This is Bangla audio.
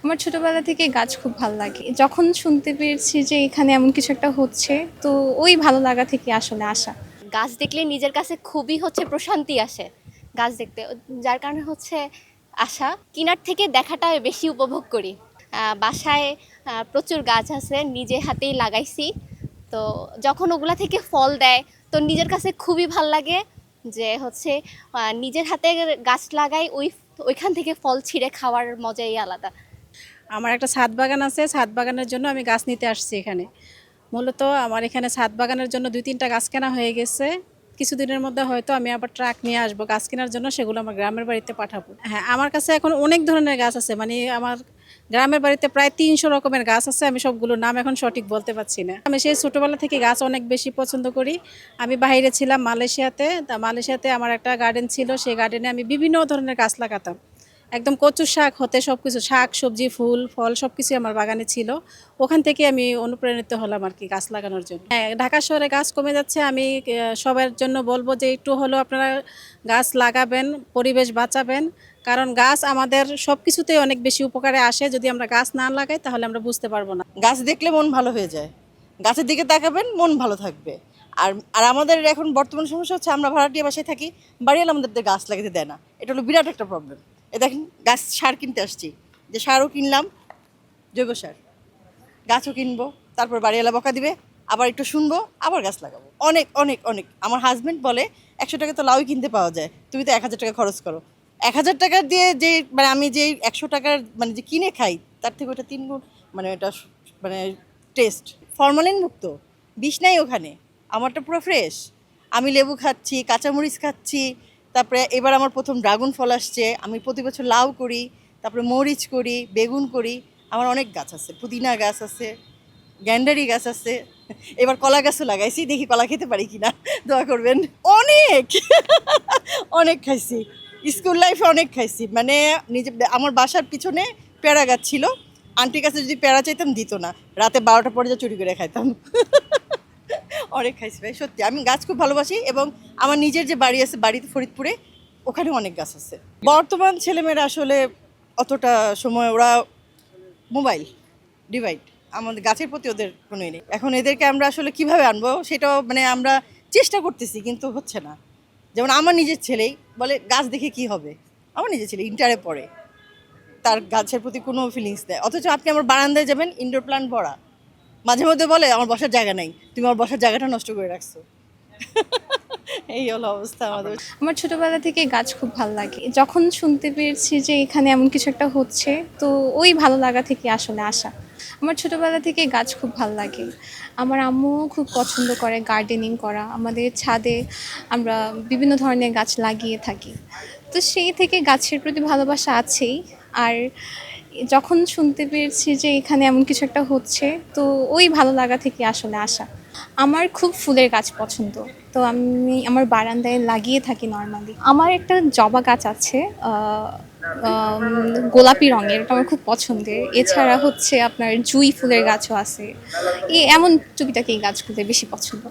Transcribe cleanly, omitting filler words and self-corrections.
আমার ছোটবেলা থেকে গাছ খুব ভালো লাগে। যখন শুনতে পেরেছি যে এখানে এমন কিছু একটা হচ্ছে, তো ওই ভালো লাগা থেকে আসলে আসা। গাছ দেখলে নিজের কাছে খুবই প্রশান্তি আসে গাছ দেখতে, যার কারণে আসা কিনার থেকে দেখাটা বেশি উপভোগ করি। বাসায় প্রচুর গাছ আছে, নিজে হাতেই লাগাইছি। তো যখন ওগুলা থেকে ফল দেয় তো নিজের কাছে খুবই ভাল লাগে যে নিজের হাতে গাছ লাগাই, ওইখান থেকে ফল ছিঁড়ে খাওয়ার মজাই আলাদা। আমার একটা ছাদ বাগান আছে, ছাদ বাগানের জন্য আমি গাছ নিতে আসছি এখানে। মূলত আমার এখানে ছাদ বাগানের জন্য ২-৩টা গাছ কেনা হয়ে গেছে। কিছুদিনের মধ্যে হয়তো আমি আবার ট্রাক নিয়ে আসবো গাছ কেনার জন্য, সেগুলো আমার গ্রামের বাড়িতে পাঠাবো। হ্যাঁ, আমার কাছে এখন অনেক ধরনের গাছ আছে, মানে আমার গ্রামের বাড়িতে প্রায় ৩০০ রকমের গাছ আছে। আমি সবগুলোর নাম এখন সঠিক বলতে পারছি না। আমি সেই ছোটোবেলা থেকে গাছ অনেক বেশি পছন্দ করি। আমি বাইরে ছিলাম মালয়েশিয়াতে, তা মালয়েশিয়াতে আমার একটা গার্ডেন ছিল। সেই গার্ডেনে আমি বিভিন্ন ধরনের গাছ লাগাতাম। একদম কচু শাক হতে সব কিছু, শাক সবজি ফুল ফল সব কিছুই আমার বাগানে ছিল। ওখান থেকে আমি অনুপ্রাণিত হলাম আর কি গাছ লাগানোর জন্য। হ্যাঁ, ঢাকা শহরে গাছ কমে যাচ্ছে। আমি সবার জন্য বলবো যে একটু হলেও আপনারা গাছ লাগাবেন, পরিবেশ বাঁচাবেন। কারণ গাছ আমাদের সব কিছুতেই অনেক বেশি উপকারে আসে। যদি আমরা গাছ না লাগাই তাহলে আমরা বুঝতে পারবো না। গাছ দেখলে মন ভালো হয়ে যায়। গাছের দিকে তাকাবেন, মন ভালো থাকবে। আর আর আমাদের এখন বর্তমান সমস্যা হচ্ছে আমরা ভাড়াটিয়া বাসায় থাকি, বাড়িওয়ালা আমাদের গাছ লাগাতে দেয় না। এটা হলো বিরাট একটা প্রবলেম। দেখেন, গাছ সার কিনতে আসছি, যে সারও কিনলাম, জৈব সার, গাছও কিনবো, তারপর বাড়িওয়ালা বকা দিবে, আবার একটু শুনবো, আবার গাছ লাগাবো। অনেক অনেক অনেক। আমার হাজব্যান্ড বলে ১০০ টাকা তো লাউ কিনতে পাওয়া যায়, তুমি তো ১,০০০ টাকা খরচ করো। ১,০০০ টাকা দিয়ে যে মানে আমি যে ১০০ টাকার মানে যে কিনে খাই, তার থেকে ওটা ৩ গুণ, মানে এটা মানে টেস্ট ফরমালিন মুক্ত, বিষ নাই ওখানে। আমারটা পুরো ফ্রেশ। আমি লেবু খাচ্ছি, কাঁচামরিচ খাচ্ছি, তারপরে এবার আমার প্রথম ড্রাগন ফল আসছে। আমি প্রতি বছর লাউ করি, তারপরে মরিচ করি, বেগুন করি। আমার অনেক গাছ আছে, পুদিনা গাছ আছে, গ্যান্ডারি গাছ আছে, এবার কলা গাছও লাগাইছি, দেখি কলা খেতে পারি কিনা, দোয়া করবেন। অনেক অনেক খাইছি, স্কুল লাইফে অনেক খাইছি। মানে নিজে আমার বাসার পিছনে পেয়ারা গাছ ছিল, আন্টির কাছে যদি পেয়ারা চাইতাম দিত না, রাতে ১২টার পরে যা চুরি করে খাইতাম। অনেক খাইছি ভাই, সত্যি আমি গাছ খুব ভালোবাসি। এবং আমার নিজের যে বাড়ি আছে, বাড়িতে ফরিদপুরে, ওখানে অনেক গাছ আছে। বর্তমান ছেলেমেয়েরা আসলে অতটা সময়, ওরা মোবাইল ডিভাইড, আমাদের গাছের প্রতি ওদের কোনোই নেই। এখন এদেরকে আমরা আসলে কিভাবে আনবো সেটাও মানে আমরা চেষ্টা করতেছি, কিন্তু হচ্ছে না। যেমন আমার নিজের ছেলেই বলে গাছ দেখে কি হবে। আমার নিজের ছেলে ইন্টারে পড়ে, তার গাছের প্রতি কোনো ফিলিংস নেই। অথচ আপনি আমার বারান্দায় যাবেন, ইনডোর প্ল্যান্ট ভরা। মাঝে মধ্যে বলে আমার বসার জায়গা নেই, তুমি আমার বসার জায়গাটা নষ্ট করে রাখছো। এই হলো অবস্থা আমাদের। আমার ছোটবেলা থেকে গাছ খুব ভালো লাগে। যখন শুনতে পেরেছি যে এখানে এমন কিছু একটা হচ্ছে, তো ওই ভালো লাগা থেকে আসলে আসা। আমার ছোটবেলা থেকে গাছ খুব ভালো লাগে। আমার আম্মুও খুব পছন্দ করে গার্ডেনিং করা। আমাদের ছাদে আমরা বিভিন্ন ধরনের গাছ লাগিয়ে থাকি। তো সেই থেকে গাছের প্রতি ভালোবাসা আছেই। আর যখন শুনতে পেরেছি যে এখানে এমন কিছু একটা হচ্ছে, তো ওই ভালো লাগা থেকে আসলে আসা। আমার খুব ফুলের গাছ পছন্দ। তো আমি আমার বারান্দায় লাগিয়ে থাকি নরমালি। আমার একটা জবা গাছ আছে, গোলাপি রঙের, ওটা আমার খুব পছন্দের। এছাড়া আপনার জুঁই ফুলের গাছও আছে। এমন টুকিটাকি এই গাছগুলো বেশি পছন্দ।